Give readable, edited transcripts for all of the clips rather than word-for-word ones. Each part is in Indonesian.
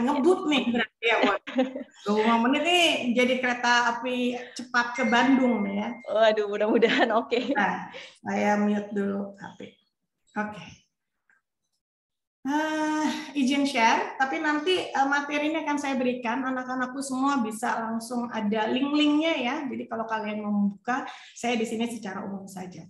ngebut nih berarti ya. 25 menit nih jadi kereta api cepat ke Bandung nih ya. Waduh, mudah-mudahan oke. Nah, saya mute dulu HP. Oke. Izin share, tapi nanti materi ini akan saya berikan, anak-anakku semua bisa langsung ada link-linknya ya. Jadi kalau kalian mau membuka, saya di sini secara umum saja.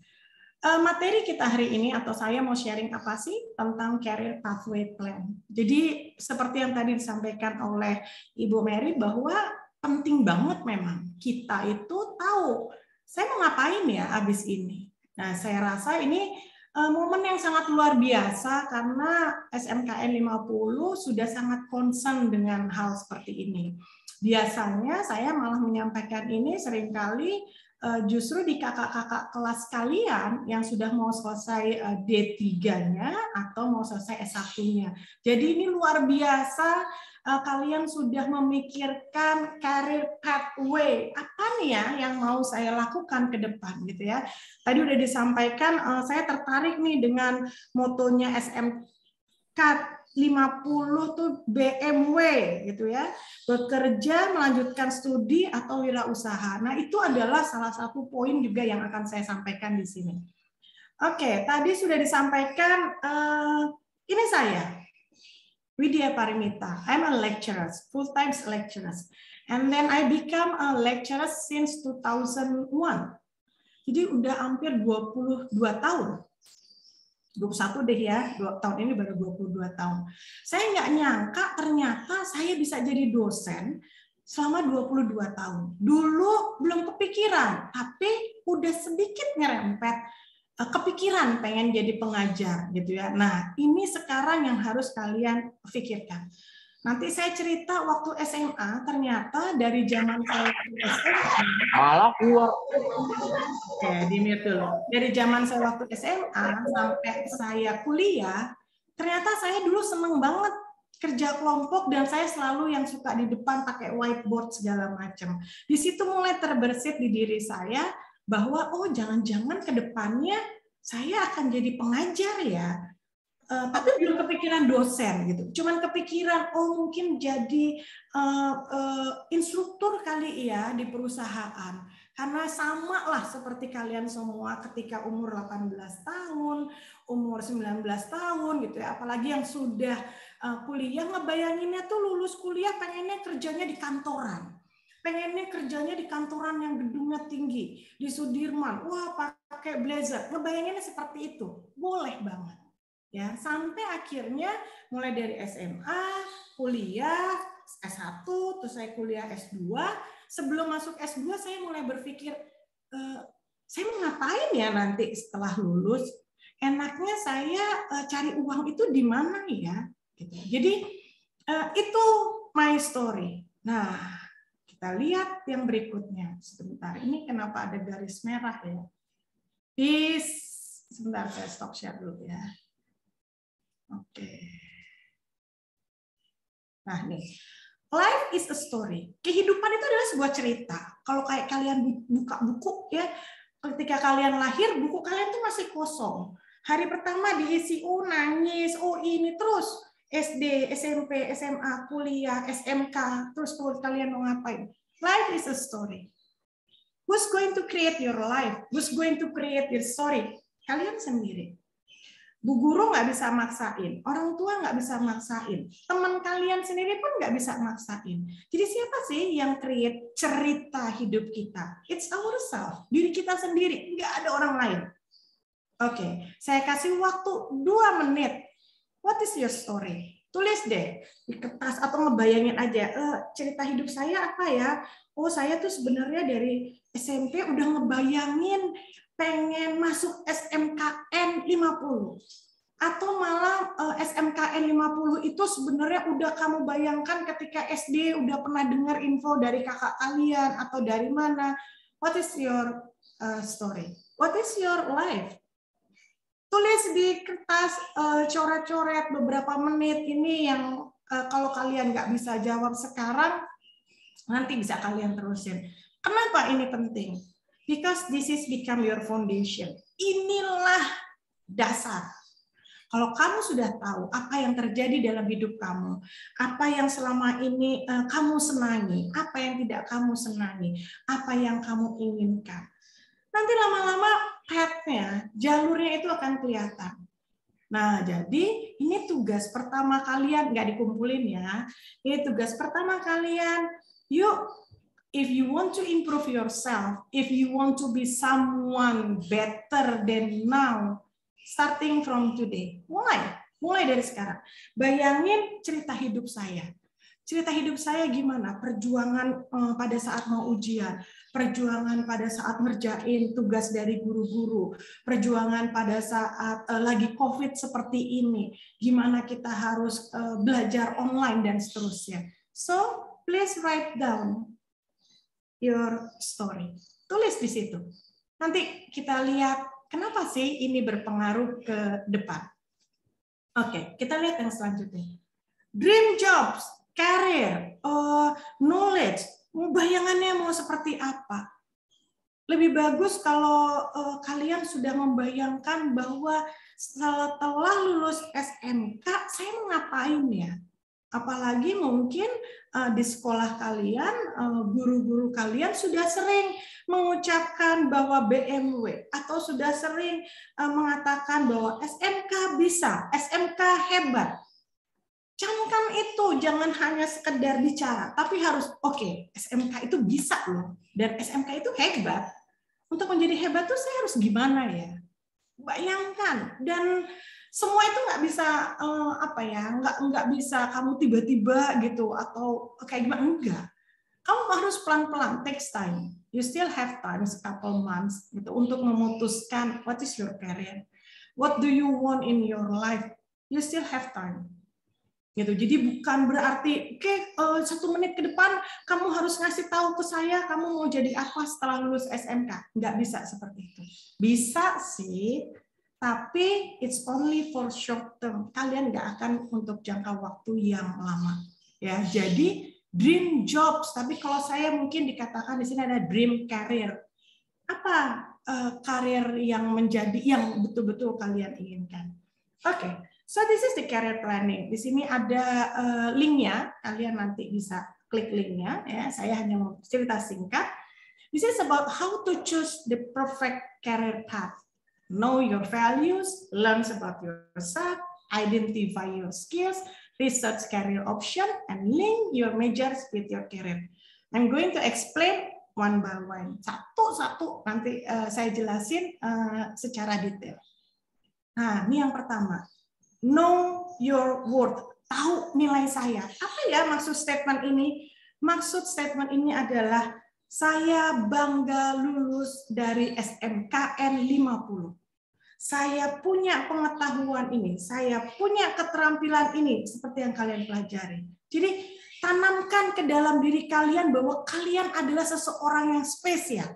Materi kita hari ini atau saya mau sharing apa sih tentang career pathway plan. Jadi seperti yang tadi disampaikan oleh Ibu Mary bahwa penting banget memang kita itu tahu saya mau ngapain ya abis ini. Nah, saya rasa ini momen yang sangat luar biasa karena SMKN 50 sudah sangat concern dengan hal seperti ini. Biasanya saya malah menyampaikan ini seringkali justru di kakak-kakak kelas kalian yang sudah mau selesai D3-nya atau mau selesai S1-nya. Jadi ini luar biasa kalian sudah memikirkan career pathway. Apa nih ya yang mau saya lakukan ke depan gitu ya. Tadi udah disampaikan saya tertarik nih dengan motonya SMK 50 tuh BMW gitu ya, bekerja, melanjutkan studi atau wirausaha. Nah, itu adalah salah satu poin juga yang akan saya sampaikan di sini. Oke, tadi sudah disampaikan ini saya, Widya Parimita. I'm a lecturer, full-time lecturer. And then I become a lecturer since 2001. Jadi udah hampir 22 tahun. 21 deh ya, tahun ini baru 22 tahun. Saya nggak nyangka ternyata saya bisa jadi dosen selama 22 tahun. Dulu belum kepikiran, tapi udah sedikit nyerempet kepikiran pengen jadi pengajar gitu ya. Nah, ini sekarang yang harus kalian pikirkan. Nanti saya cerita waktu SMA, ternyata dari zaman saya SMA, malah keluar. Oke, di-mute dulu. Dari zaman saya waktu SMA sampai saya kuliah, ternyata saya dulu seneng banget kerja kelompok dan saya selalu yang suka di depan pakai whiteboard segala macam. Di situ mulai terbersit di diri saya bahwa oh jangan-jangan ke depannya saya akan jadi pengajar ya. Tapi belum kepikiran dosen gitu. Cuman kepikiran oh mungkin jadi instruktur kali ya di perusahaan. Karena sama lah seperti kalian semua ketika umur 18 tahun, umur 19 tahun gitu ya. Apalagi yang sudah kuliah ngebayanginnya tuh lulus kuliah pengennya kerjanya di kantoran. Pengennya kerjanya di kantoran yang gedungnya tinggi, di Sudirman. Wah, pakai blazer. Ngebayanginnya seperti itu. Boleh banget. Ya, sampai akhirnya mulai dari SMA, kuliah, S1, terus saya kuliah S2. Sebelum masuk S2 saya mulai berpikir, saya mau ngapain ya nanti setelah lulus? Enaknya saya cari uang itu di mana ya? Gitu. Jadi itu my story. Nah, kita lihat yang berikutnya. Sebentar, ini kenapa ada garis merah ya? Sebentar, saya stop share dulu ya. Oke. Nah nih, life is a story. Kehidupan itu adalah sebuah cerita. Kalau kayak kalian buka buku ya, ketika kalian lahir buku kalian tuh masih kosong. Hari pertama diisi nangis, ini terus SD, SMP, SMA, kuliah, SMK, terus kalian mau ngapain? Life is a story. Who's going to create your life? Who's going to create your story? Kalian sendiri. Bu guru nggak bisa maksain, orang tua nggak bisa maksain, teman kalian sendiri pun nggak bisa maksain. Jadi siapa sih yang create cerita hidup kita? It's ourselves, diri kita sendiri, nggak ada orang lain. Oke, saya kasih waktu 2 menit. What is your story? Tulis deh di kertas atau ngebayangin aja, cerita hidup saya apa ya? Oh, saya tuh sebenarnya dari SMP udah ngebayangin pengen masuk SMKN 50. Atau malah SMKN 50 itu sebenarnya udah kamu bayangkan ketika SD udah pernah dengar info dari kakak kalian atau dari mana. What is your story? What is your life? Tulis di kertas, coret-coret beberapa menit ini yang kalau kalian nggak bisa jawab sekarang, nanti bisa kalian terusin. Kenapa ini penting? Because this is become your foundation. Inilah dasar. Kalau kamu sudah tahu apa yang terjadi dalam hidup kamu, apa yang selama ini kamu senangi, apa yang tidak kamu senangi, apa yang kamu inginkan, nanti lama-lama path-nya, jalurnya itu akan kelihatan. Nah, jadi ini tugas pertama kalian, nggak dikumpulin ya. Ini tugas pertama kalian. Yuk, if you want to improve yourself, if you want to be someone better than now, starting from today. Mulai dari sekarang. Bayangin cerita hidup saya. Cerita hidup saya gimana? Perjuangan pada saat mau ujian, perjuangan pada saat ngerjain tugas dari guru-guru, perjuangan pada saat lagi COVID seperti ini, gimana kita harus belajar online dan seterusnya. So, please write down your story. Tulis di situ. Nanti kita lihat kenapa sih ini berpengaruh ke depan. Oke, kita lihat yang selanjutnya. Dream jobs, career, knowledge, bayangannya mau seperti apa? Lebih bagus kalau kalian sudah membayangkan bahwa setelah lulus SMK, saya mau ngapain ya? Apalagi mungkin di sekolah kalian, guru-guru kalian sudah sering mengucapkan bahwa BMW, atau sudah sering mengatakan bahwa SMK bisa, SMK hebat. Camkan itu, jangan hanya sekedar bicara, tapi harus oke, SMK itu bisa loh, dan SMK itu hebat. Untuk menjadi hebat tuh saya harus gimana ya? Bayangkan, dan semua itu nggak bisa nggak bisa kamu tiba-tiba gitu atau kayak gimana, enggak. Kamu harus pelan-pelan, takes time. You still have time, a couple months gitu untuk memutuskan what is your career, what do you want in your life. You still have time. Gitu. Jadi bukan berarti oke, 1 menit ke depan kamu harus ngasih tahu ke saya kamu mau jadi apa setelah lulus SMK. Nggak bisa seperti itu. Bisa sih, tapi it's only for short term. Kalian nggak akan untuk jangka waktu yang lama. Ya, jadi dream jobs. Tapi kalau saya mungkin dikatakan di sini ada dream career. Apa karir yang betul-betul kalian inginkan? Oke. So this is the career planning. Di sini ada linknya, kalian nanti bisa klik linknya. Ya, saya hanya mau cerita singkat. This is about how to choose the perfect career path. Know your values, learn about yourself, identify your skills, research career option, and link your majors with your career. I'm going to explain one by one, satu-satu. Nanti saya jelasin secara detail. Nah, ini yang pertama. Know your worth, tahu nilai saya. Apa ya maksud statement ini? Maksud statement ini adalah saya bangga lulus dari SMKN 50. Saya punya pengetahuan ini, saya punya keterampilan ini seperti yang kalian pelajari. Jadi tanamkan ke dalam diri kalian bahwa kalian adalah seseorang yang spesial.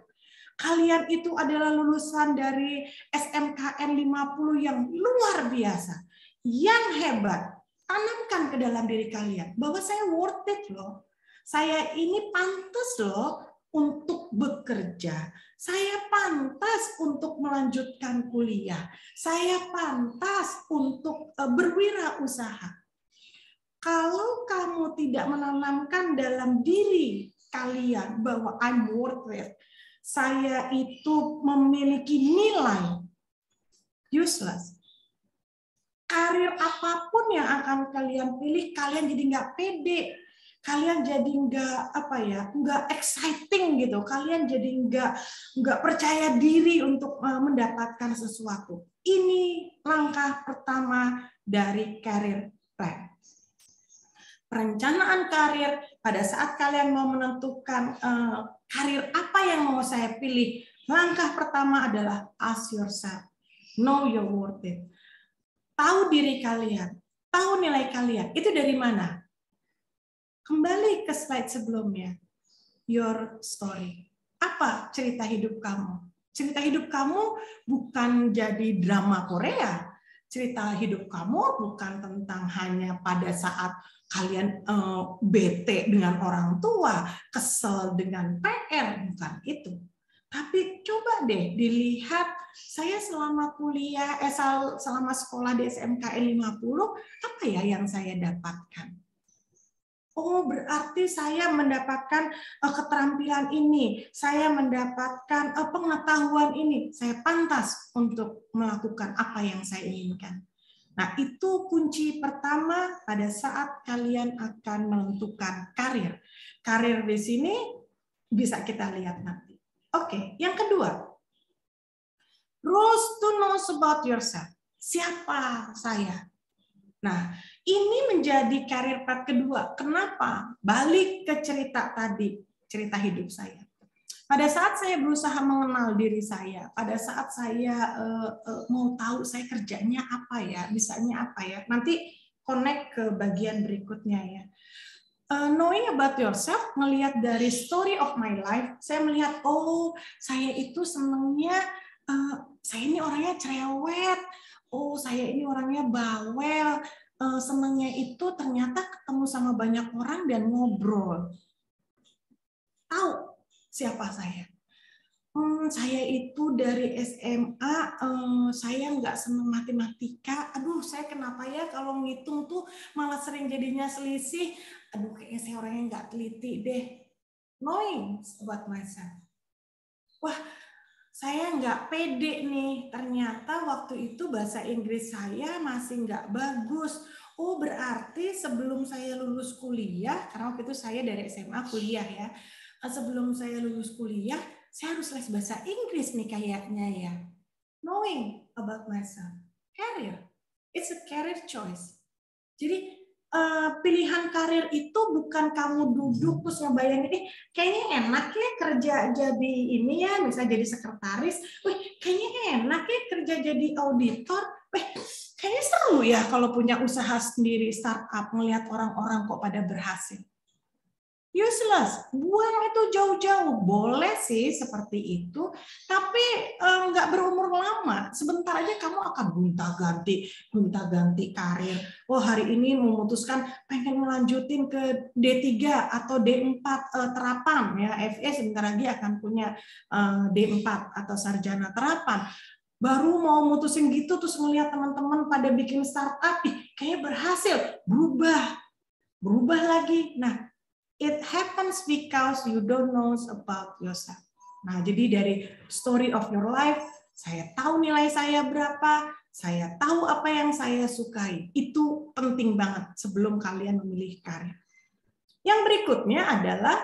Kalian itu adalah lulusan dari SMKN 50 yang luar biasa. Yang hebat, tanamkan ke dalam diri kalian bahwa saya worth it loh. Saya ini pantas loh untuk bekerja. Saya pantas untuk melanjutkan kuliah. Saya pantas untuk berwirausaha. Kalau kamu tidak menanamkan dalam diri kalian bahwa I'm worth it, saya itu memiliki nilai, useless. Karir apapun yang akan kalian pilih, kalian jadi nggak pede, kalian jadi nggak exciting gitu, kalian jadi nggak percaya diri untuk mendapatkan sesuatu. Ini langkah pertama dari career plan. Perencanaan karir pada saat kalian mau menentukan karir apa yang mau saya pilih, langkah pertama adalah ask yourself, know your worth it. Tahu diri kalian, tahu nilai kalian. Itu dari mana? Kembali ke slide sebelumnya. Your story. Apa cerita hidup kamu? Cerita hidup kamu bukan jadi drama Korea. Cerita hidup kamu bukan tentang hanya pada saat kalian bete dengan orang tua, kesel dengan PR, bukan itu. Tapi coba deh dilihat, saya selama kuliah, selama sekolah di SMKN 50, apa ya yang saya dapatkan? Oh, berarti saya mendapatkan keterampilan ini, saya mendapatkan pengetahuan ini, saya pantas untuk melakukan apa yang saya inginkan. Nah, itu kunci pertama pada saat kalian akan menentukan karir. Karir di sini bisa kita lihat nanti. Oke, yang kedua, rules to know about yourself. Siapa saya? Nah, ini menjadi karir part kedua. Kenapa? Balik ke cerita tadi, cerita hidup saya. Pada saat saya berusaha mengenal diri saya, pada saat saya mau tahu saya kerjanya apa ya, bisanya apa ya, nanti connect ke bagian berikutnya ya. Knowing about yourself, melihat dari story of my life, saya melihat, oh saya itu senangnya, saya ini orangnya cerewet, oh saya ini orangnya bawel, senangnya itu ternyata ketemu sama banyak orang dan ngobrol. Tahu siapa saya? Saya itu dari SMA, saya nggak senang matematika. Aduh, saya kenapa ya kalau ngitung tuh malah sering jadinya selisih. Aduh, kayaknya saya orangnya nggak teliti deh. Knowing about myself. Wah, saya nggak pede nih. Ternyata waktu itu bahasa Inggris saya masih nggak bagus. Oh, berarti sebelum saya lulus kuliah, karena waktu itu saya dari SMA kuliah ya. Sebelum saya lulus kuliah, saya harus les bahasa Inggris nih kayaknya ya. Knowing about myself. Career. It's a career choice. Jadi pilihan karir itu bukan kamu duduk terus ngebayangin, kayaknya enak ya kerja jadi ini ya, misalnya jadi sekretaris, kayaknya enak ya kerja jadi auditor, kayaknya seru ya kalau punya usaha sendiri, startup, melihat orang-orang kok pada berhasil. Useless, buang itu jauh-jauh. Boleh sih seperti itu, tapi nggak berumur lama. Sebentar aja kamu akan gonta-ganti karir. Oh, hari ini memutuskan pengen melanjutin ke D3 atau D4 terapan ya. FE sebentar lagi akan punya D4 atau sarjana terapan. Baru mau mutusin gitu terus melihat teman-teman pada bikin startup, kayaknya berhasil, berubah lagi. Nah, it happens because you don't know about yourself. Nah, jadi dari story of your life, saya tahu nilai saya berapa, saya tahu apa yang saya sukai. Itu penting banget sebelum kalian memilih karir. Yang berikutnya adalah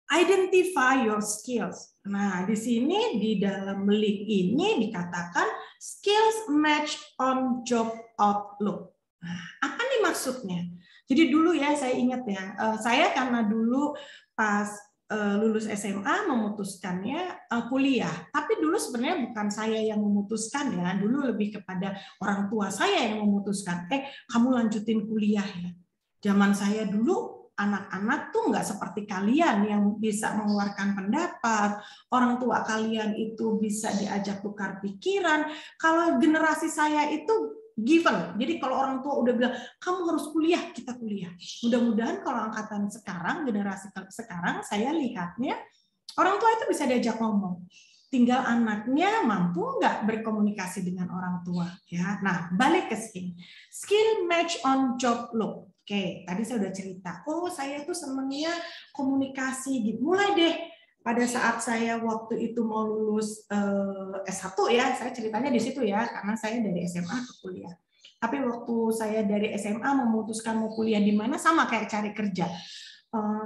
identify your skills. Nah, di sini di dalam link ini dikatakan skills match on job outlook. Nah, apa nih maksudnya? Jadi dulu ya saya ingat ya, saya karena dulu pas lulus SMA memutuskannya kuliah. Tapi dulu sebenarnya bukan saya yang memutuskan ya, dulu lebih kepada orang tua saya yang memutuskan. Kamu lanjutin kuliah ya. Zaman saya dulu anak-anak tuh nggak seperti kalian yang bisa mengeluarkan pendapat, orang tua kalian itu bisa diajak tukar pikiran. Kalau generasi saya itu given. Jadi kalau orang tua udah bilang, kamu harus kuliah, kita kuliah. Mudah-mudahan kalau angkatan sekarang, generasi sekarang, saya lihatnya, orang tua itu bisa diajak ngomong. Tinggal anaknya mampu nggak berkomunikasi dengan orang tua. Ya. Nah, balik ke skill. Skill match on job look. Oke, tadi saya udah cerita. Oh, saya tuh senangnya komunikasi. Gitu. Mulai deh. Pada saat saya waktu itu mau lulus S1 ya, saya ceritanya di situ ya, karena saya dari SMA ke kuliah. Tapi waktu saya dari SMA memutuskan mau kuliah di mana, sama kayak cari kerja.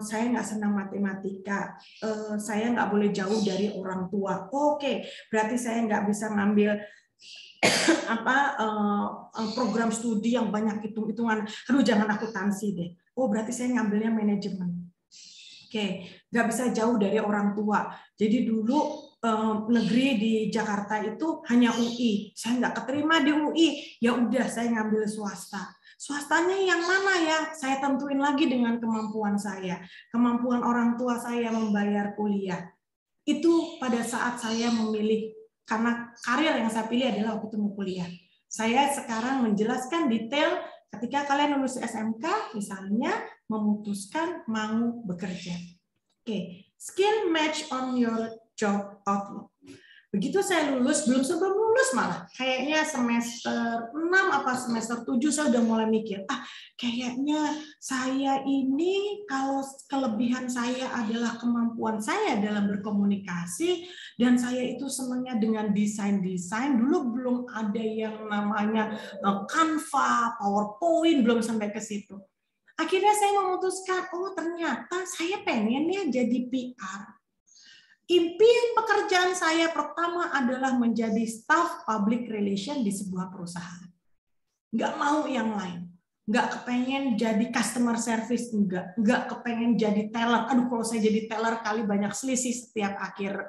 Saya nggak senang matematika, saya nggak boleh jauh dari orang tua. Oke, berarti saya nggak bisa ngambil program studi yang banyak hitung-hitungan. Aduh, jangan akuntansi deh. Oh, berarti saya ngambilnya manajemen. Oke, nggak bisa jauh dari orang tua. Jadi dulu negeri di Jakarta itu hanya UI. Saya nggak keterima di UI. Ya udah, saya ngambil swasta. Swastanya yang mana ya? Saya tentuin lagi dengan kemampuan saya. Kemampuan orang tua saya membayar kuliah. Itu pada saat saya memilih, karena karir yang saya pilih adalah waktu itu mau kuliah. Saya sekarang menjelaskan detail ketika kalian lulus SMK, misalnya memutuskan mau bekerja. Oke, skill match on your Job Outlook. Begitu saya lulus, sebelum lulus malah, kayaknya semester 6 apa semester 7 saya udah mulai mikir, kayaknya saya ini kalau kelebihan saya adalah kemampuan saya dalam berkomunikasi, dan saya itu senangnya dengan desain-desain. Dulu belum ada yang namanya Canva, PowerPoint, belum sampai ke situ. Akhirnya saya memutuskan, ternyata saya pengen ya jadi PR. Impian pekerjaan saya pertama adalah menjadi staff public relation di sebuah perusahaan. Nggak mau yang lain. Nggak kepengen jadi customer service, nggak kepengen jadi teller. Aduh, kalau saya jadi teller kali banyak selisih setiap akhir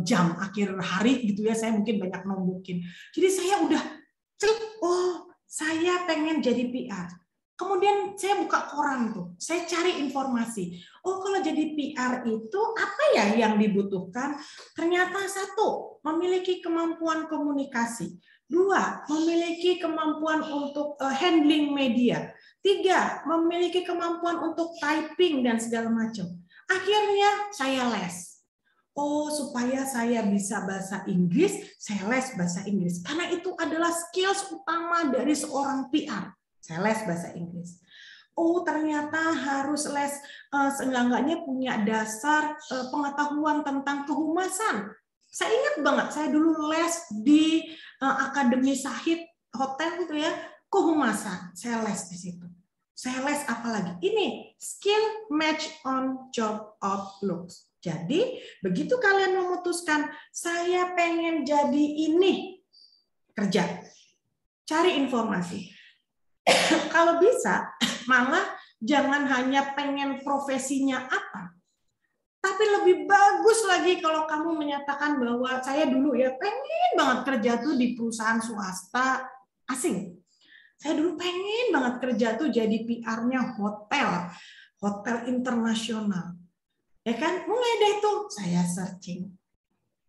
jam, akhir hari gitu ya, saya mungkin banyak nombokin. Jadi saya udah, saya pengen jadi PR. Kemudian saya buka koran tuh, saya cari informasi. Kalau jadi PR itu apa ya yang dibutuhkan? Ternyata 1, memiliki kemampuan komunikasi. 2, memiliki kemampuan untuk handling media. 3, memiliki kemampuan untuk typing dan segala macam. Akhirnya saya les. Supaya saya bisa bahasa Inggris, saya les bahasa Inggris. Karena itu adalah skills utama dari seorang PR. Saya les bahasa Inggris. Ternyata harus les, seenggak-enggaknya punya dasar pengetahuan tentang kehumasan. Saya ingat banget, saya dulu les di Akademi Sahid Hotel gitu ya, kehumasan. Saya les di situ. Saya les apa lagi? Ini skill match on job outlook. Jadi begitu kalian memutuskan, saya pengen jadi ini, kerja, cari informasi. Kalau bisa, malah jangan hanya pengen profesinya apa, tapi lebih bagus lagi kalau kamu menyatakan bahwa saya dulu ya pengen banget kerja tuh di perusahaan swasta asing. Saya dulu pengen banget kerja tuh jadi PR-nya hotel internasional. Ya kan? Mulai deh tuh saya searching.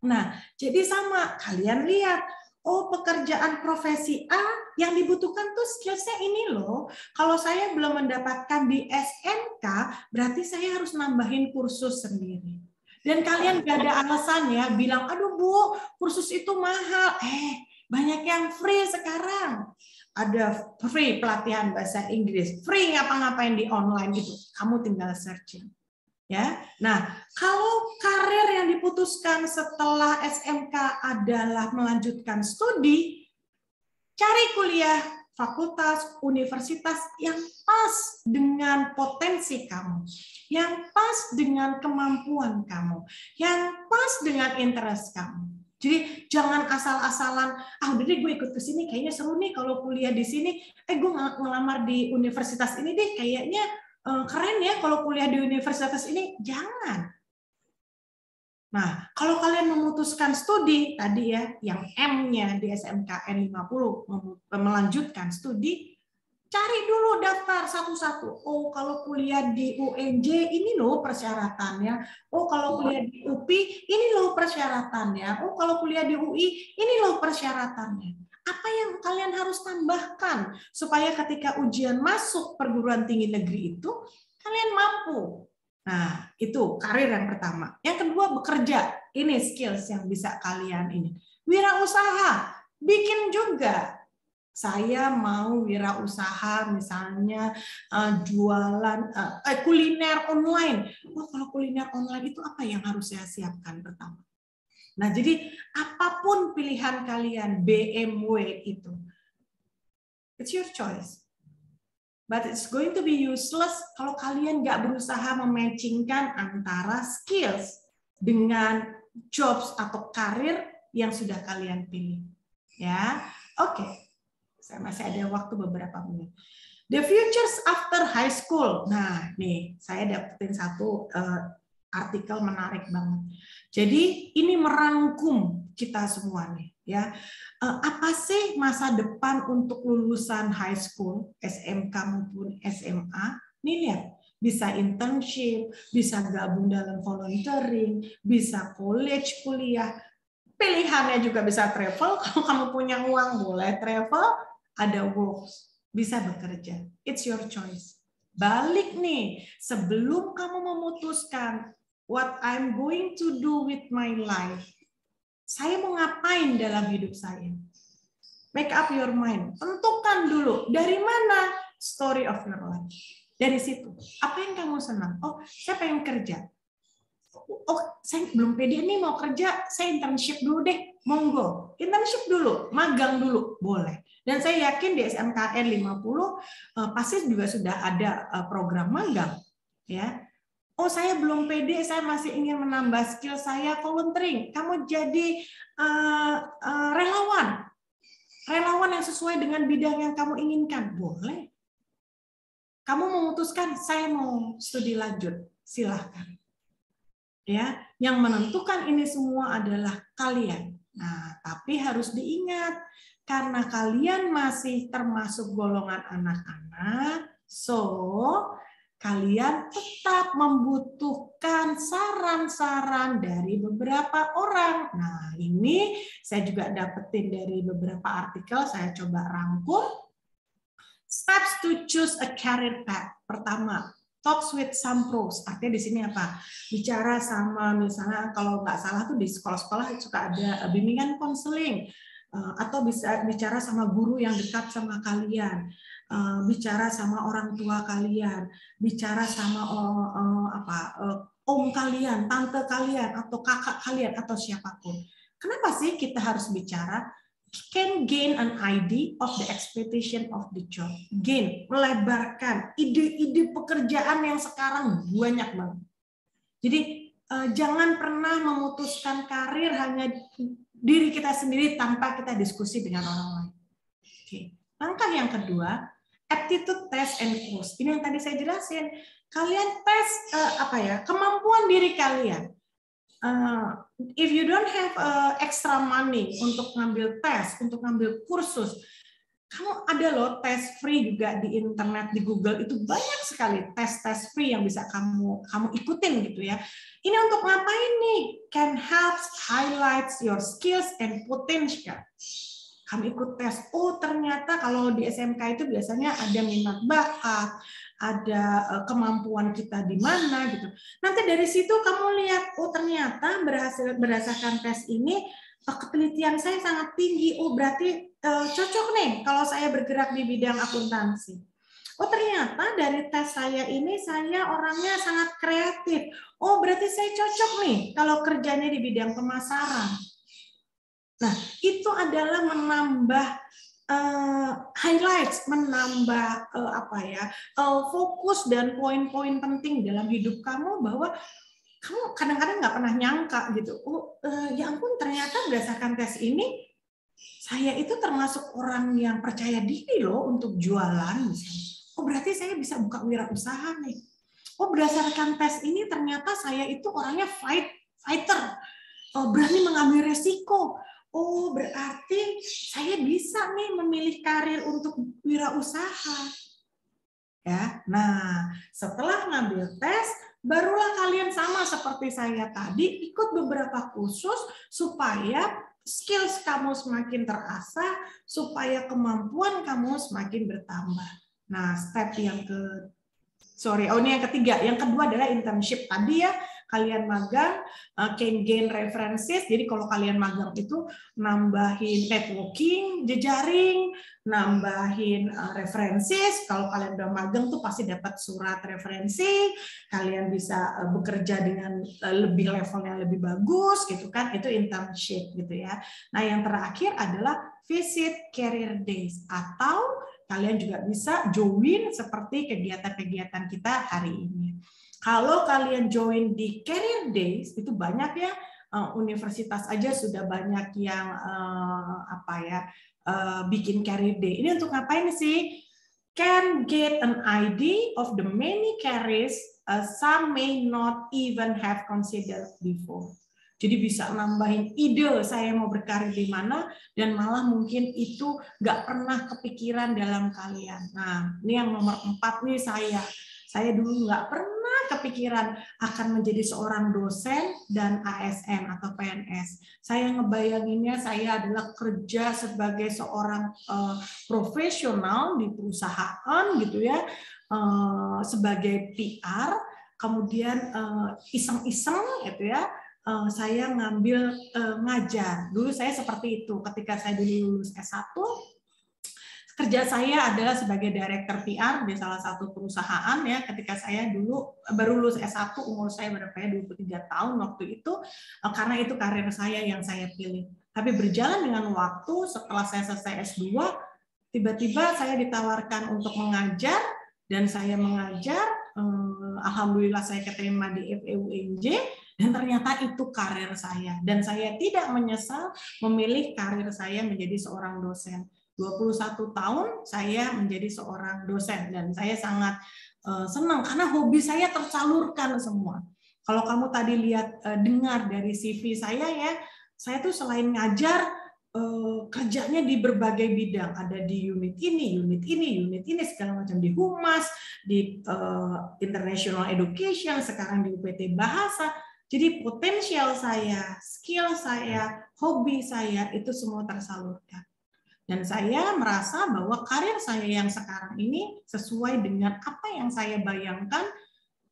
Nah, jadi sama, kalian lihat, pekerjaan profesi A yang dibutuhkan tuh skillsnya ini loh. Kalau saya belum mendapatkan di SMK, berarti saya harus nambahin kursus sendiri. Dan kalian gak ada alasan ya bilang, aduh Bu, kursus itu mahal. Banyak yang free sekarang. Ada free pelatihan bahasa Inggris, free ngapa-ngapain di online gitu. Kamu tinggal searching. Ya, nah kalau karir yang diputuskan setelah SMK adalah melanjutkan studi, cari kuliah fakultas, universitas yang pas dengan potensi kamu, yang pas dengan kemampuan kamu, yang pas dengan interest kamu. Jadi jangan asal-asalan, udah deh gue ikut ke sini, kayaknya seru nih kalau kuliah di sini, gue ngelamar di universitas ini deh, kayaknya keren ya kalau kuliah di universitas ini. Jangan. Nah, kalau kalian memutuskan studi tadi ya, yang M-nya di SMKN 50 melanjutkan studi, cari dulu daftar satu-satu. Kalau kuliah di UNJ ini loh persyaratannya. Kalau kuliah di UPI ini loh persyaratannya. Kalau kuliah di UI ini loh persyaratannya. Apa yang kalian harus tambahkan supaya ketika ujian masuk perguruan tinggi negeri itu kalian mampu. Nah, itu karir yang pertama. Yang kedua, bekerja. Ini skills yang bisa kalian ini. Wirausaha, bikin juga. Saya mau wirausaha misalnya jualan kuliner online. Kalau kuliner online itu apa yang harus saya siapkan pertama? Nah, jadi apapun pilihan kalian, BMW itu, it's your choice. But it's going to be useless kalau kalian nggak berusaha mematchingkan antara skills dengan jobs atau karir yang sudah kalian pilih. Ya, oke. Saya masih ada waktu beberapa menit. The futures after high school. Nah, nih saya dapetin satu artikel menarik banget. Jadi ini merangkum kita semua nih, ya. Apa sih masa depan untuk lulusan high school, SMK maupun SMA? Nih lihat, bisa internship, bisa gabung dalam volunteering, bisa college kuliah. Pilihannya juga bisa travel. Kalau kamu punya uang boleh travel, ada works, bisa bekerja. It's your choice. Balik nih, sebelum kamu memutuskan what I'm going to do with my life. Saya mau ngapain dalam hidup saya? Make up your mind. Tentukan dulu dari mana story of your life. Dari situ. Apa yang kamu senang? Oh, saya pengen kerja. Oh, saya belum pede nih mau kerja, saya internship dulu deh, monggo. Internship dulu, magang dulu, boleh. Dan saya yakin di SMKN 50 pasti juga sudah ada program magang, ya. Oh, saya belum pede, saya masih ingin menambah skill saya, volunteering. Kamu jadi relawan yang sesuai dengan bidang yang kamu inginkan, boleh. Kamu memutuskan saya mau studi lanjut, silahkan. Ya, yang menentukan ini semua adalah kalian. Nah, tapi harus diingat karena kalian masih termasuk golongan anak-anak, so kalian tetap membutuhkan saran-saran dari beberapa orang. Nah, ini saya juga dapetin dari beberapa artikel, saya coba rangkum. Steps to choose a career path. Pertama, talks with some pros. Artinya di sini apa? Bicara sama, misalnya kalau nggak salah tuh di sekolah-sekolah suka ada bimbingan konseling, atau bisa bicara sama guru yang dekat sama kalian, bicara sama orang tua kalian, bicara sama om kalian, tante kalian, atau kakak kalian, atau siapapun. Kenapa sih kita harus bicara? Can gain an idea of the expectation of the job. Gain, melebarkan ide-ide pekerjaan yang sekarang banyak banget. Jadi jangan pernah memutuskan karir hanya diri kita sendiri tanpa kita diskusi dengan orang lain. Oke. Langkah yang kedua, aptitude test and course. Ini yang tadi saya jelasin. Kalian tes kemampuan diri kalian. If you don't have extra money untuk ngambil tes, untuk ngambil kursus, kamu ada loh tes free juga di internet, di Google itu banyak sekali tes free yang bisa kamu ikutin gitu ya. Ini untuk ngapain nih? Can help highlights your skills and potential. Kamu ikut tes, oh ternyata kalau di SMK itu biasanya ada minat bakat, ada kemampuan kita di mana gitu. Nanti dari situ kamu lihat, oh ternyata berdasarkan tes ini ketelitian saya sangat tinggi. Oh berarti cocok nih kalau saya bergerak di bidang akuntansi. Oh ternyata dari tes saya ini saya orangnya sangat kreatif. Oh berarti saya cocok nih kalau kerjanya di bidang pemasaran. Nah itu adalah menambah highlights, menambah fokus dan poin-poin penting dalam hidup kamu bahwa kamu kadang-kadang nggak pernah nyangka gitu. Oh, ya ampun ternyata berdasarkan tes ini saya itu termasuk orang yang percaya diri loh untuk jualan misalnya. Oh berarti saya bisa buka wirausaha nih. Oh berdasarkan tes ini ternyata saya itu orangnya fighter, berani mengambil resiko. Oh, berarti saya bisa nih memilih karir untuk wirausaha. Ya. Nah, setelah ngambil tes, barulah kalian sama seperti saya tadi ikut beberapa kursus supaya skills kamu semakin terasah, supaya kemampuan kamu semakin bertambah. Nah, step yang ini yang ketiga. Yang kedua adalah internship tadi ya. Kalian magang, can gain references. Jadi kalau kalian magang itu nambahin networking, jejaring, nambahin references. Kalau kalian udah magang tuh pasti dapat surat referensi. Kalian bisa bekerja dengan lebih level yang lebih bagus, gitu kan? Itu internship gitu ya. Nah yang terakhir adalah visit career days atau kalian juga bisa join seperti kegiatan-kegiatan kita hari ini. Kalau kalian join di Career Days, itu banyak ya, universitas aja sudah banyak yang bikin Career Day. Ini untuk ngapain sih? Can get an idea of the many careers some may not even have considered before. Jadi bisa nambahin ide saya mau berkarir di mana dan malah mungkin itu nggak pernah kepikiran dalam kalian. Nah, ini yang nomor 4 nih saya. Saya dulu nggak pernah kepikiran akan menjadi seorang dosen dan ASN atau PNS. Saya ngebayanginnya saya adalah kerja sebagai seorang profesional di perusahaan gitu ya, sebagai PR, kemudian iseng-iseng gitu ya, saya ngambil ngajar. Dulu saya seperti itu. Ketika saya dulu lulus S1, kerja saya adalah sebagai director PR di salah satu perusahaan ya. Ketika saya dulu baru lulus S1, umur saya berapa ya, 23 tahun waktu itu, karena itu karir saya yang saya pilih. Tapi berjalan dengan waktu, setelah saya selesai S2, tiba-tiba saya ditawarkan untuk mengajar, dan saya mengajar. Alhamdulillah saya keterima di FEUNJ, dan ternyata itu karir saya. Dan saya tidak menyesal memilih karir saya menjadi seorang dosen. 21 tahun saya menjadi seorang dosen, dan saya sangat senang karena hobi saya tersalurkan semua. Kalau kamu tadi lihat dengar dari CV saya ya, saya tuh selain ngajar kerjanya di berbagai bidang, ada di unit ini segala macam, di Humas, di International Education, sekarang di UPT Bahasa. Jadi potensial saya, skill saya, hobi saya itu semua tersalurkan. Dan saya merasa bahwa karir saya yang sekarang ini sesuai dengan apa yang saya bayangkan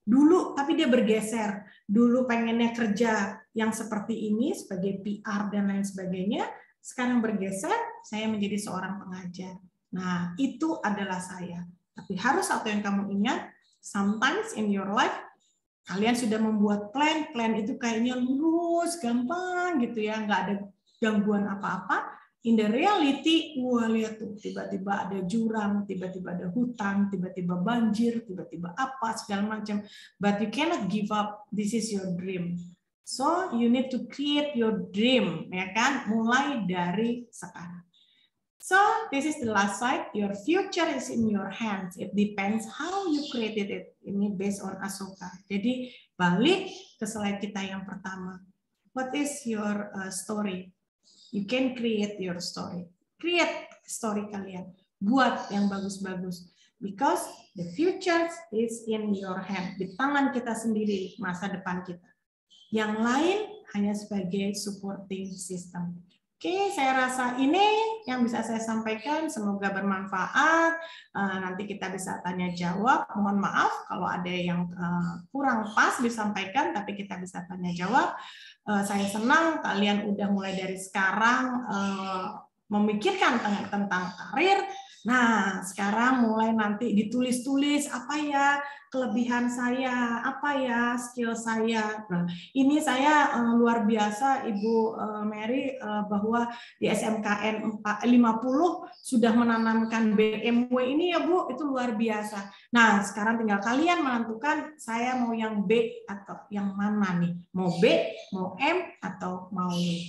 dulu, tapi dia bergeser. Dulu pengennya kerja yang seperti ini sebagai PR dan lain sebagainya, sekarang bergeser, saya menjadi seorang pengajar. Nah, itu adalah saya. Tapi harus satu yang kamu ingat, sometimes in your life, kalian sudah membuat plan itu kayaknya lurus, gampang gitu ya, nggak ada gangguan apa-apa. In the reality, wah lihat tuh, tiba-tiba ada jurang, tiba-tiba ada hutan, tiba-tiba banjir, tiba-tiba apa, segala macam. But you cannot give up, this is your dream. So you need to create your dream, ya kan? Mulai dari sekarang. So this is the last slide, your future is in your hands. It depends how you created it. Ini based on Asoka. Jadi balik ke slide kita yang pertama. What is your story? You can create your story. Create story kalian. Buat yang bagus-bagus. Because the future is in your hand. Di tangan kita sendiri, masa depan kita. Yang lain hanya sebagai supporting system. Oke, saya rasa ini yang bisa saya sampaikan. Semoga bermanfaat. Nanti kita bisa tanya jawab. Mohon maaf kalau ada yang kurang pas disampaikan, tapi kita bisa tanya jawab. Saya senang kalian udah mulai dari sekarang memikirkan tentang karir. Nah, sekarang mulai nanti ditulis-tulis apa ya kelebihan saya, apa ya skill saya. Nah, ini saya luar biasa Ibu Mary bahwa di SMKN 50 sudah menanamkan BMW ini ya Bu, itu luar biasa. Nah, sekarang tinggal kalian menentukan saya mau yang B atau yang mana nih. Mau B, mau M, atau mau Y.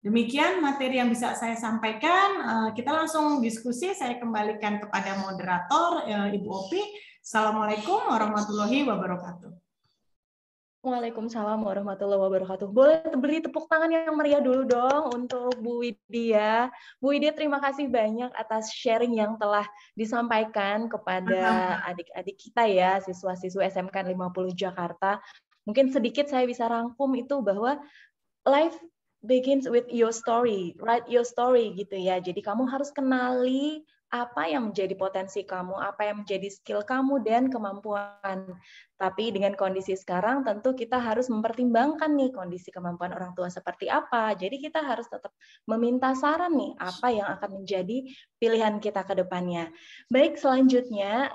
Demikian materi yang bisa saya sampaikan. Kita langsung diskusi. Saya kembalikan kepada moderator, Ibu Opi. Assalamualaikum warahmatullahi wabarakatuh. Waalaikumsalam warahmatullahi wabarakatuh. Boleh beri tepuk tangan yang meriah dulu dong untuk Bu Widya. Bu Widya, terima kasih banyak atas sharing yang telah disampaikan kepada adik-adik kita ya, siswa-siswa SMK 50 Jakarta. Mungkin sedikit saya bisa rangkum itu bahwa life begins with your story, write your story gitu ya. Jadi kamu harus kenali apa yang menjadi potensi kamu, apa yang menjadi skill kamu dan kemampuan. Tapi dengan kondisi sekarang tentu kita harus mempertimbangkan nih kondisi kemampuan orang tua seperti apa. Jadi kita harus tetap meminta saran nih apa yang akan menjadi pilihan kita ke depannya. Baik, selanjutnya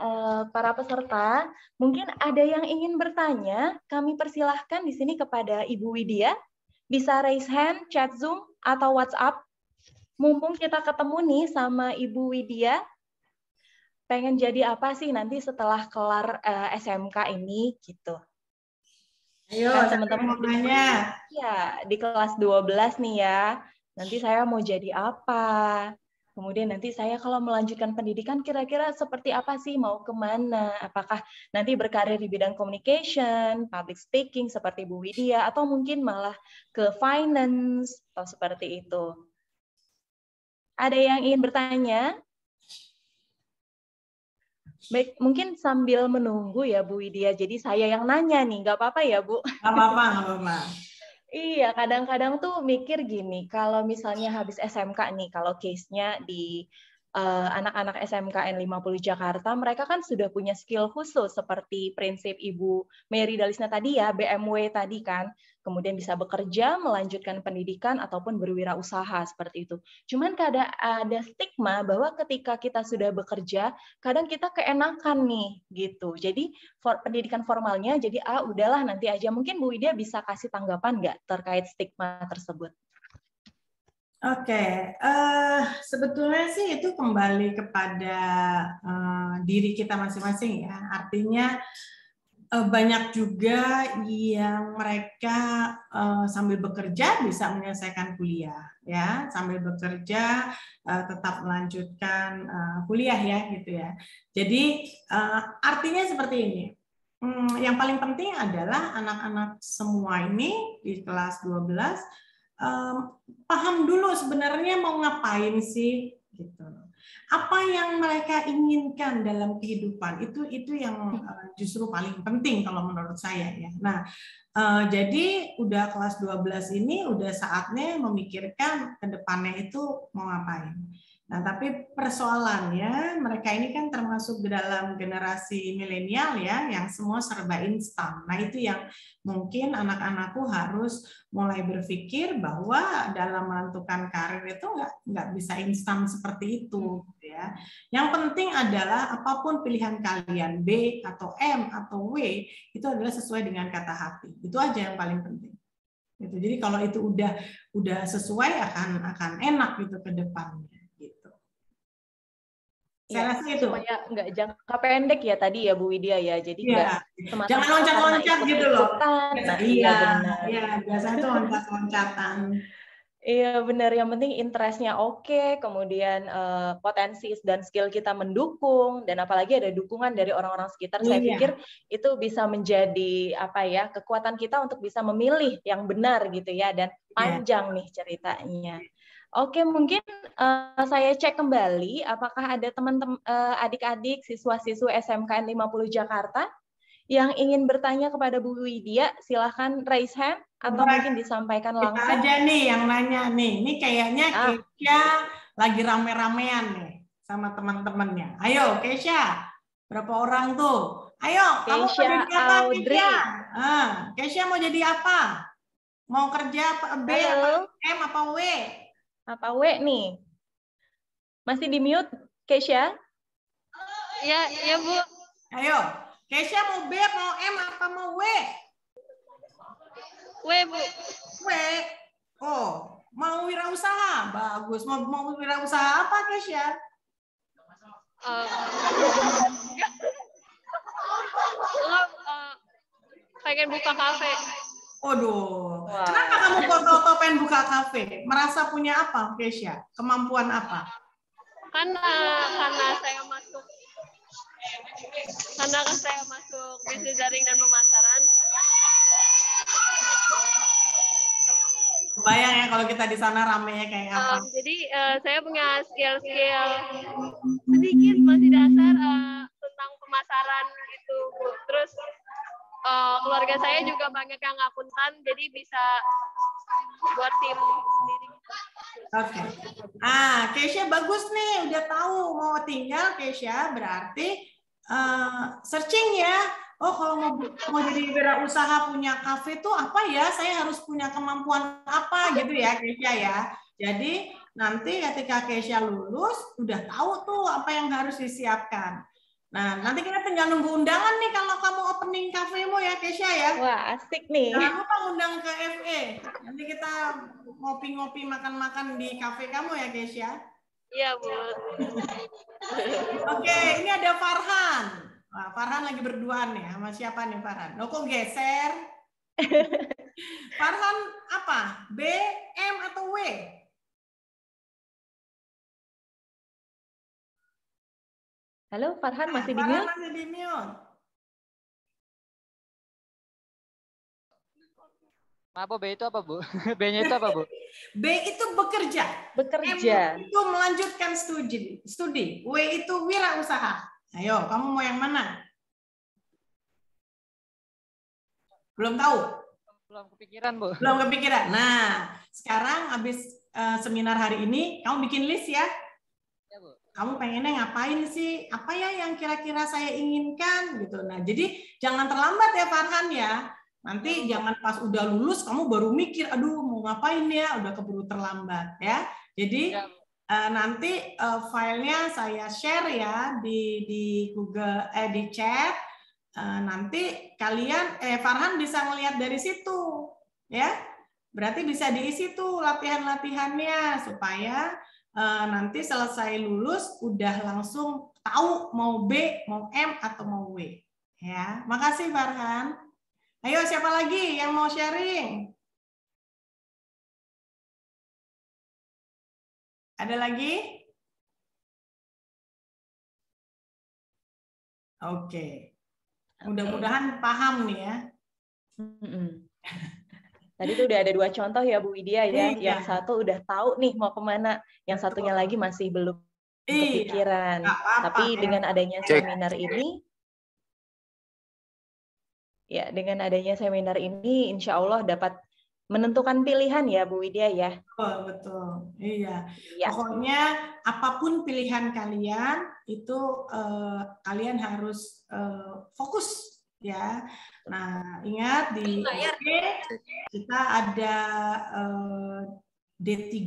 para peserta, mungkin ada yang ingin bertanya, kami persilahkan di sini kepada Ibu Widya. Bisa raise hand, chat Zoom, atau WhatsApp. Mumpung kita ketemu nih sama Ibu Widya, pengen jadi apa sih nanti setelah kelar SMK ini gitu. Ayo, teman-teman ya di kelas 12 nih ya. Nanti saya mau jadi apa? Kemudian nanti saya kalau melanjutkan pendidikan kira-kira seperti apa sih, mau kemana? Apakah nanti berkarir di bidang communication, public speaking seperti Bu Widya, atau mungkin malah ke finance, atau seperti itu. Ada yang ingin bertanya? Baik, mungkin sambil menunggu ya Bu Widya, jadi saya yang nanya nih, nggak apa-apa ya Bu? Nggak apa-apa, nggak apa-apa. Iya, kadang-kadang tuh mikir gini, kalau misalnya habis SMK nih, kalau case-nya di anak-anak SMKN 50 Jakarta, mereka kan sudah punya skill khusus seperti prinsip Ibu Mary Dalisna tadi ya, BMW tadi kan, kemudian bisa bekerja, melanjutkan pendidikan, ataupun berwirausaha seperti itu. Cuman kadang ada stigma bahwa ketika kita sudah bekerja, kadang kita keenakan nih, gitu. Jadi pendidikan formalnya, jadi udahlah nanti aja. Mungkin Bu Widya bisa kasih tanggapan nggak terkait stigma tersebut? Oke, sebetulnya sih itu kembali kepada diri kita masing-masing ya. Artinya banyak juga yang mereka sambil bekerja bisa menyelesaikan kuliah, ya, sambil bekerja tetap melanjutkan kuliah ya, gitu ya. Jadi artinya seperti ini. Yang paling penting adalah anak-anak semua ini di kelas 12 paham dulu sebenarnya mau ngapain sih, gitu. Apa yang mereka inginkan dalam kehidupan itu yang justru paling penting kalau menurut saya ya. Nah, jadi udah kelas 12 ini udah saatnya memikirkan ke depannya itu mau ngapain. Nah, tapi persoalannya mereka ini kan termasuk dalam generasi milenial ya, yang semua serba instan. Nah, itu yang mungkin anak-anakku harus mulai berpikir bahwa dalam menentukan karir itu nggak bisa instan seperti itu, ya. Yang penting adalah apapun pilihan kalian, B atau M atau W, itu adalah sesuai dengan kata hati. Itu aja yang paling penting. Gitu. Jadi kalau itu udah sesuai akan enak gitu ke depannya. Saya rasa itu supaya nggak jangka pendek ya tadi ya Bu Widya ya, jadi nggak jangan loncat-loncat gitu loh. Iya benar. Iya, biasanya tuh loncat-loncatan. Iya benar, yang penting interestnya oke, kemudian potensi dan skill kita mendukung, dan apalagi ada dukungan dari orang-orang sekitar. Saya pikir itu bisa menjadi apa ya, kekuatan kita untuk bisa memilih yang benar gitu ya, dan panjang nih ceritanya. Oke, mungkin saya cek kembali apakah ada teman-teman adik-adik siswa-siswa SMKN 50 Jakarta yang ingin bertanya kepada Bu Widya. Silahkan raise hand atau mungkin disampaikan langsung. Kita aja nih yang nanya nih. Ini kayaknya Kesha lagi rame-ramean nih sama teman-temannya. Ayo Kesha, berapa orang tuh? Ayo, kamu mau jadi apa Kesha? Kesha mau jadi apa? Mau kerja B apa M apa W? Apa W nih? Masih di mute, Kesha? Ya Bu. Ayo, Kesha mau B, mau M, apa mau W? W Bu. W. Oh, mau wirausaha? Bagus. Mau wirausaha apa Kesha? Pengen buka kafe. Waduh, kenapa kamu foto-foto pengen buka kafe? Merasa punya apa, Kesha? Kemampuan apa? Karena saya masuk bisnis daring dan pemasaran. Bayang ya kalau kita di sana ramenya kayak apa? Jadi saya punya skill-skill sedikit masih dasar tentang pemasaran gitu, Bu. Terus keluarga saya juga banyak yang akuntan, jadi bisa buat tim sendiri. Oke. Kesha bagus nih, udah tahu mau tinggal Kesha, berarti searching ya. Oh, kalau mau jadi wirausaha punya kafe tuh apa ya? Saya harus punya kemampuan apa gitu ya, Kesha ya. Jadi nanti ketika Kesha lulus, udah tahu tuh apa yang harus disiapkan. Nah, nanti kita tinggal nunggu undangan nih kalau kamu opening kafemu ya, Kesha ya. Wah, asik nih. Jangan lupa undang ke FE. Nanti kita ngopi-ngopi, makan-makan di kafe kamu ya, Kesha. Iya, Bu. Oke, ini ada Farhan. Wah, Farhan lagi berduaan nih. Sama siapa nih Farhan? Kok geser? Farhan apa? B, M, atau W? Halo, Farhan masih di mute? Farhan masih di mute. Apa B itu apa, Bu? B-nya itu apa, Bu? B itu bekerja. Bekerja. M itu melanjutkan studi. W itu wirausaha. Ayo, kamu mau yang mana? Belum tahu? Belum kepikiran, Bu. Belum kepikiran. Nah, sekarang habis seminar hari ini, kamu bikin list ya. Ya, Bu. Kamu pengennya ngapain sih? Apa ya yang kira-kira saya inginkan gitu. Nah, jadi jangan terlambat ya Farhan ya. Nanti jangan pas udah lulus kamu baru mikir, aduh mau ngapain ya, udah keburu terlambat ya. Jadi Ya, Bu. nanti filenya saya share ya di Google di chat. Nanti kalian Farhan bisa ngelihat dari situ ya. Berarti bisa diisi tuh latihan-latihannya supaya nanti selesai lulus udah langsung tahu mau B, mau M atau mau W. Ya, makasih Farhan. Ayo siapa lagi yang mau sharing? Ada lagi? Oke. Mudah-mudahan paham nih ya. Tadi tuh udah ada 2 contoh ya Bu Widya ya. Iya. Yang satu udah tahu nih mau kemana, yang satunya lagi masih belum kepikiran. Nggak apa-apa, Tapi ya. dengan adanya seminar ini, ya dengan adanya seminar ini, insya Allah dapat menentukan pilihan ya Bu Widya ya. Betul. Iya. Ya. Pokoknya apapun pilihan kalian itu kalian harus fokus ya. Nah, ingat di SD kita ada D3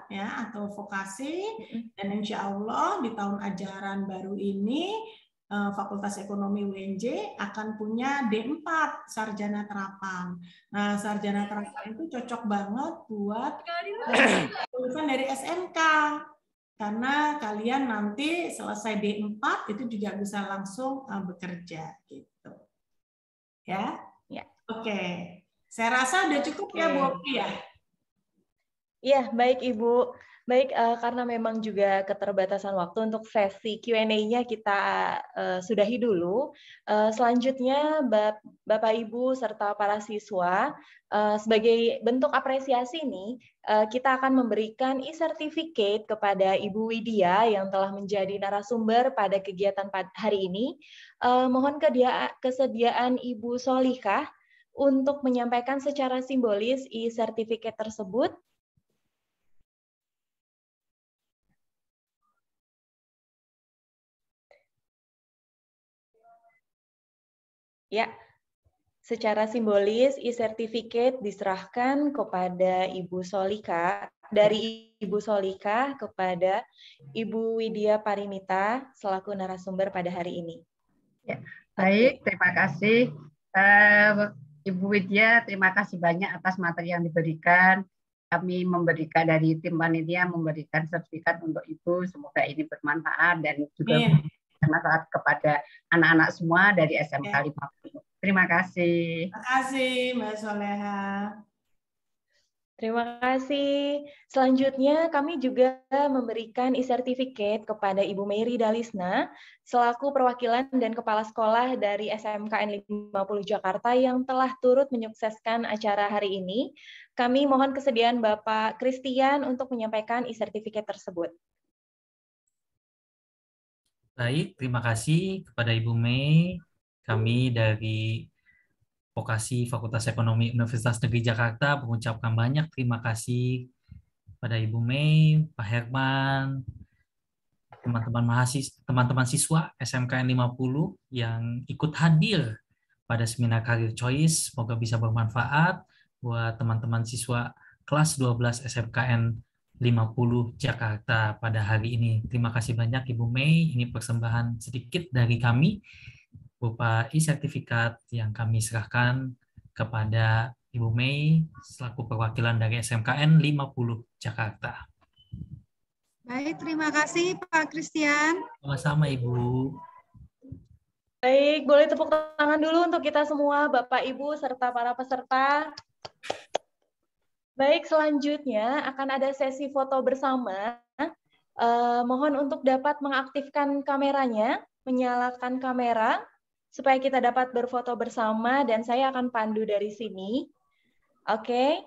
ya atau vokasi, dan insya Allah di tahun ajaran baru ini Fakultas Ekonomi UNJ akan punya D4 sarjana terapan. Nah, sarjana terapan itu cocok banget buat lulusan dari SMK. Karena kalian nanti selesai D4 itu juga bisa langsung bekerja gitu. Ya? Ya. Oke. Saya rasa udah cukup ya Bu Oki ya. Iya, baik Ibu. Baik, karena memang juga keterbatasan waktu untuk sesi Q&A-nya kita sudahi dulu. Selanjutnya, Bapak Ibu serta para siswa, sebagai bentuk apresiasi nih, kita akan memberikan e-certificate kepada Ibu Widya yang telah menjadi narasumber pada kegiatan hari ini. Mohon kesediaan Ibu Solikah untuk menyampaikan secara simbolis e-certificate tersebut. Ya, secara simbolis e-certificate diserahkan kepada Ibu Solika, dari Ibu Solika kepada Ibu Widya Parinita selaku narasumber pada hari ini. Ya, baik, terima kasih Ibu Widya, terima kasih banyak atas materi yang diberikan. Kami memberikan dari tim panitia memberikan sertifikat untuk Ibu, semoga ini bermanfaat dan juga bermanfaat kepada anak-anak semua dari SMK 50. Terima kasih. Terima kasih Mbak Soleha. Terima kasih. Selanjutnya kami juga memberikan e-certificate kepada Ibu Mary Dalisna selaku perwakilan dan kepala sekolah dari SMKN 50 Jakarta yang telah turut menyukseskan acara hari ini. Kami mohon kesediaan Bapak Christian untuk menyampaikan e-certificate tersebut. Baik, terima kasih kepada Ibu Mei. Kami dari Vokasi Fakultas Ekonomi Universitas Negeri Jakarta mengucapkan banyak terima kasih pada Ibu Mei, Pak Herman, teman-teman siswa SMKN 50 yang ikut hadir pada seminar Career Choice. Semoga bisa bermanfaat buat teman-teman siswa kelas 12 SMKN 50 Jakarta pada hari ini. Terima kasih banyak Ibu Mei. Ini persembahan sedikit dari kami berupa e-sertifikat yang kami serahkan kepada Ibu Mei selaku perwakilan dari SMKN 50 Jakarta. Baik, terima kasih Pak Christian. Sama-sama Ibu. Baik, boleh tepuk tangan dulu untuk kita semua, Bapak, Ibu, serta para peserta. Baik, selanjutnya akan ada sesi foto bersama. Mohon untuk dapat mengaktifkan kameranya, menyalakan kamera, supaya kita dapat berfoto bersama, dan saya akan pandu dari sini. Oke.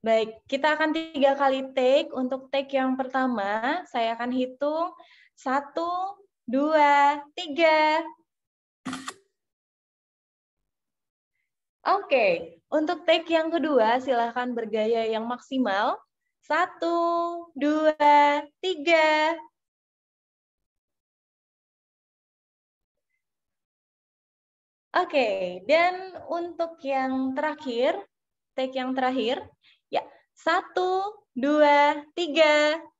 Baik, kita akan 3 kali take. Untuk take yang pertama, saya akan hitung 1, 2, 3. Oke, untuk take yang kedua, silakan bergaya yang maksimal. 1, 2, 3. Oke, dan untuk yang terakhir, take yang terakhir, ya 1, 2, 3.